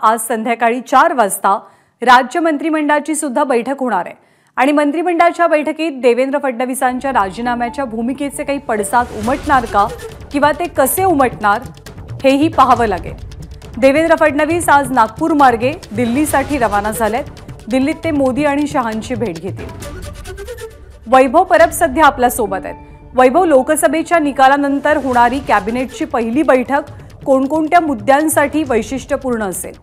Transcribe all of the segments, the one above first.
आज संध्याकाळी 4 वाजता राज्य मंत्रिमंडळाची सुद्धा बैठक होणार आहे आणि मंत्रिमंडळाच्या बैठकीत देवेंद्र फडणवीसांच्या राजीनाम्याच्या भूमिकेचे काही पडसाद उमटणार का किंवा ते कसे उमटणार हेही पाहावं लागेल। देवेंद्र फडणवीस आज नागपूर मार्गे दिल्लीसाठी रवाना झालेत। दिल्लीत ते मोदी आणि शहांची भेट घेतील। वैभव परब सध्या आपल्या सोबत आहेत। वैभव, लोकसभेच्या निकालानंतर होणारी कॅबिनेटची पहिली बैठक कोणकोणत्या मुद्द्यांसाठी वैशिष्ट्यपूर्ण असेल?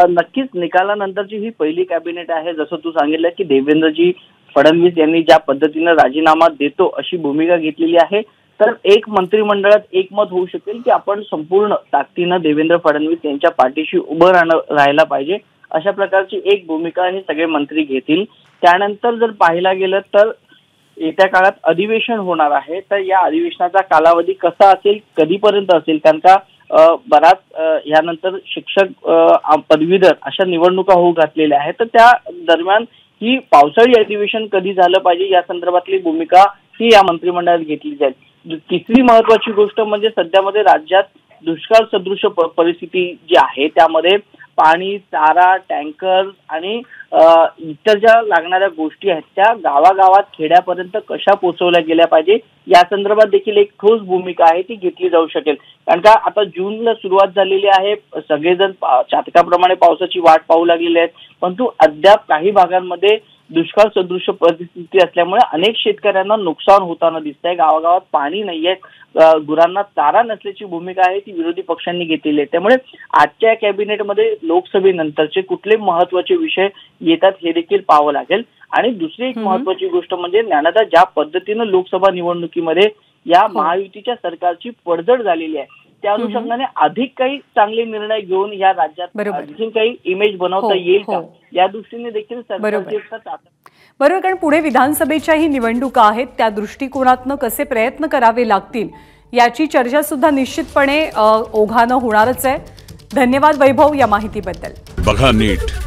नक्कीच निकालानंतरची ही पहिली कॅबिनेट आहे। जसं तू सांगितलं की देवेंद्रजी फडणवीस यांनी ज्या पद्धतीने राजीनामा देतो अशी भूमिका घेतलेली आहे, तर एक मंत्रिमंडळात एकमत होऊ शकेल की आपण संपूर्ण ताकदीने देवेंद्र फडणवीस यांच्या पाठीशी उभं राहायला पाहिजे, अशा प्रकारची एक भूमिका हे सगळे मंत्री घेतील। त्यानंतर जर पाहायला गेलं तर येत्या काळात अधिवेशन होणार आहे, तर या अधिवेशनाचा कालावधी कसा असेल, कधीपर्यंत असेल, कारण का बराच यानंतर शिक्षक पदवीधर अशा निवडणुका होऊ घातलेल्या आहेत, तर त्या दरम्यान ही पावसाळी अधिवेशन कधी झालं पाहिजे या संदर्भातली भूमिका ही या मंत्रिमंडळात घेतली जाईल। तिसरी महत्वाची गोष्ट म्हणजे सध्यामध्ये राज्यात दुष्काळ सदृश परिस्थिती जी आहे त्यामध्ये पाणी, चारा, टँकर आणि इतर ज्या लागणाऱ्या गोष्टी आहेत त्या गावागावात खेड्यापर्यंत कशा पोहोचवल्या गेल्या पाहिजे या संदर्भात देखील एक ठोस भूमिका आहे ती घेतली जाऊ शकेल। कारण का आता जूनला सुरुवात झालेली आहे, सगळेजण चातकाप्रमाणे पावसाची वाट पाहू लागलेले आहेत, परंतु अद्याप काही भागांमध्ये दुष्काळ सदृश परिस्थिती असल्यामुळे अनेक शेतकऱ्यांना नुकसान होताना दिसतंय। गावागावात पाणी नाहीये, गुरांना चारा नसल्याची भूमिका आहे ती विरोधी पक्षांनी घेतलेली आहे। त्यामुळे आजच्या कॅबिनेटमध्ये लोकसभेनंतरचे कुठले महत्वाचे विषय येतात हे देखील पाहावं लागेल। आणि दुसरी एक महत्वाची गोष्ट म्हणजे ज्ञानदा ज्या पद्धतीनं लोकसभा निवडणुकीमध्ये या महायुतीच्या सरकारची पडझड झालेली आहे, त्या अनुषंगाने अधिक काही चांगले निर्णय घेऊन या राज्यात आणखी काही इमेज बनवता येईल का या दृष्टीने देखील सरकारची बरोबर, कारण पुढे विधानसभेच्याही निवडणुका आहेत, त्या दृष्टिकोनातून कसे प्रयत्न करावे लागतील याची चर्चा सुद्धा निश्चितपणे ओघानं होणारच आहे। धन्यवाद वैभव या माहितीबद्दल। बघा नीट